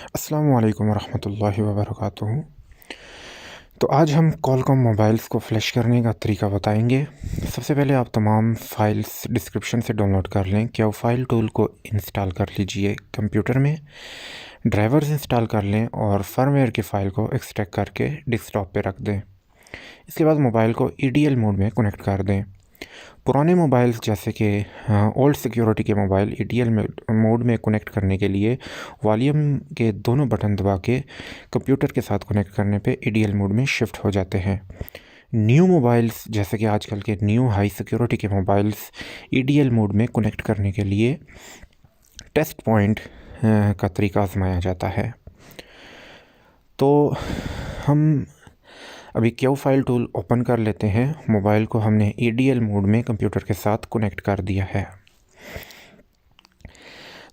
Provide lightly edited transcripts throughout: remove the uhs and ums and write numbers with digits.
अस्सलामु अलैकुम वरहमतुल्लाहि वबरकातुहू। तो आज हम कॉलकॉम मोबाइल्स को फ्लैश करने का तरीका बताएंगे। सबसे पहले आप तमाम फाइल्स डिस्क्रिप्शन से डाउनलोड कर लें। क्याउ फाइल टूल को इंस्टॉल कर लीजिए कंप्यूटर में, ड्राइवर्स इंस्टॉल कर लें और फर्मवेयर की फ़ाइल को एक्सट्रैक्ट करके डेस्कटॉप पे रख दें। इसके बाद मोबाइल को EDL मोड में कनेक्ट कर दें। पुराने मोबाइल्स जैसे कि ओल्ड सिक्योरिटी के मोबाइल EDL मोड में कनेक्ट करने के लिए वॉल्यूम के दोनों बटन दबा के कंप्यूटर के साथ कनेक्ट करने पे EDL मोड में शिफ्ट हो जाते हैं। न्यू मोबाइल्स जैसे कि आजकल के न्यू हाई सिक्योरिटी के मोबाइल्स EDL मोड में कनेक्ट करने के लिए टेस्ट पॉइंट का तरीका आजमाया जाता है। तो हम अभी क्याउ फाइल टूल ओपन कर लेते हैं। मोबाइल को हमने EDL मोड में कंप्यूटर के साथ कनेक्ट कर दिया है।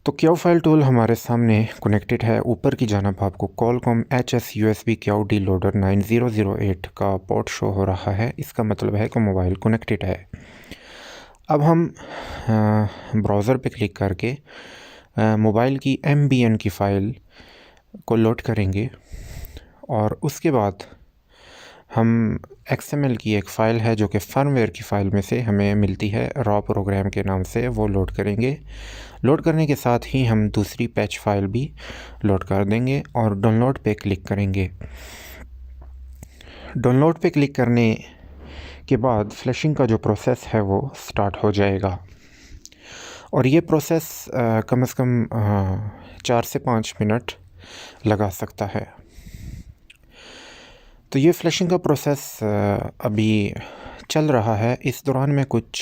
तो क्याउ फाइल टूल हमारे सामने कनेक्टेड है। ऊपर की जानिब आपको Qualcomm HS USB Q D loader 9008 का पोर्ट शो हो रहा है। इसका मतलब है कि मोबाइल कनेक्टेड है। अब हम ब्राउज़र पे क्लिक करके मोबाइल की MBN की फ़ाइल को लोड करेंगे और उसके बाद हम XML की एक फ़ाइल है जो कि फर्मवेयर की फ़ाइल में से हमें मिलती है, रॉ प्रोग्राम के नाम से, वो लोड करेंगे। लोड करने के साथ ही हम दूसरी पैच फ़ाइल भी लोड कर देंगे और डाउनलोड पे क्लिक करेंगे। डाउनलोड पे क्लिक करने के बाद फ्लैशिंग का जो प्रोसेस है वो स्टार्ट हो जाएगा और ये प्रोसेस कम से कम 4 से 5 मिनट लगा सकता है। तो ये फ्लैशिंग का प्रोसेस अभी चल रहा है। इस दौरान मैं कुछ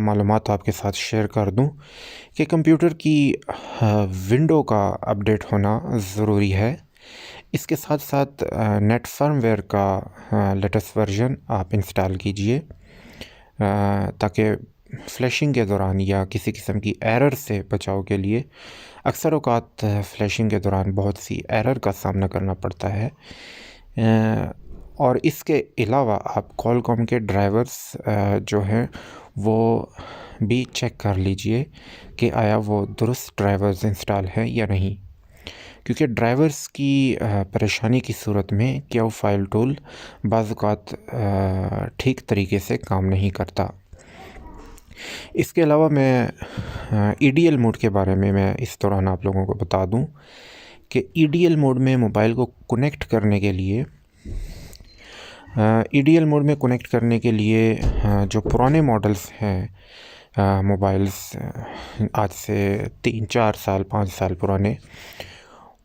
मालूमात आपके साथ शेयर कर दूं कि कंप्यूटर की विंडो का अपडेट होना ज़रूरी है। इसके साथ साथ नेट फर्मवेयर का लेटेस्ट वर्जन आप इंस्टॉल कीजिए ताकि फ्लैशिंग के दौरान या किसी किस्म की एरर से बचाव के लिए अक्सर औक़ात फ्लैशिंग के दौरान बहुत सी एरर का सामना करना पड़ता है। और इसके अलावा आप कॉलकॉम के ड्राइवर्स जो हैं वो भी चेक कर लीजिए कि आया वो दुरुस्त ड्राइवर्स इंस्टॉल है या नहीं, क्योंकि ड्राइवर्स की परेशानी की सूरत में क्याउ फाइल टूल बाज़ औक़ात ठीक तरीके से काम नहीं करता। इसके अलावा मैं EDL मोड के बारे में मैं इस दौरान आप लोगों को बता दूं कि EDL मोड में मोबाइल को कनेक्ट करने के लिए EDL मोड में कनेक्ट करने के लिए जो पुराने मॉडल्स हैं मोबाइल्स आज से 3-4 साल 5 साल पुराने,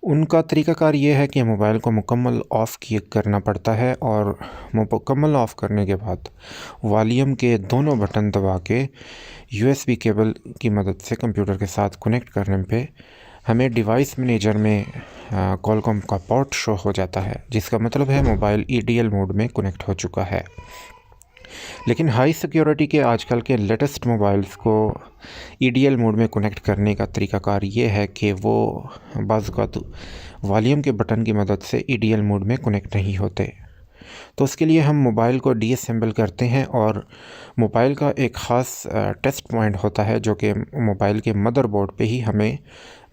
उनका तरीक़ाकार ये है कि मोबाइल को मुकम्मल ऑफ़ करना पड़ता है और मुकम्मल ऑफ़ करने के बाद वॉल्यूम के दोनों बटन दबा के USB केबल की मदद से कंप्यूटर के साथ कनेक्ट करने पे हमें डिवाइस मैनेजर में कॉलकॉम का पोर्ट शो हो जाता है, जिसका मतलब है मोबाइल EDL मोड में कनेक्ट हो चुका है। लेकिन हाई सिक्योरिटी के आजकल के लेटेस्ट मोबाइल्स को EDL मोड में कनेक्ट करने का तरीक़ाकार ये है कि वो बाज़ औक़ात वॉल्यूम के बटन की मदद से EDL मोड में कनेक्ट नहीं होते। तो उसके लिए हम मोबाइल को डीअसेंबल करते हैं और मोबाइल का एक ख़ास टेस्ट पॉइंट होता है जो कि मोबाइल के मदरबोर्ड पे ही हमें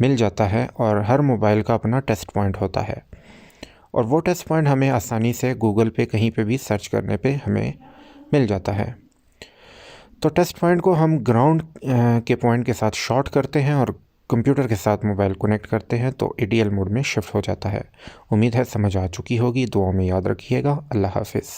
मिल जाता है और हर मोबाइल का अपना टेस्ट पॉइंट होता है और वो टेस्ट पॉइंट हमें आसानी से गूगल पे कहीं पे भी सर्च करने पे हमें मिल जाता है। तो टेस्ट पॉइंट को हम ग्राउंड के पॉइंट के साथ शॉर्ट करते हैं और कंप्यूटर के साथ मोबाइल कनेक्ट करते हैं तो EDL मोड में शिफ्ट हो जाता है। उम्मीद है समझ आ चुकी होगी। दुआ में याद रखिएगा। अल्लाह हाफ़िज़।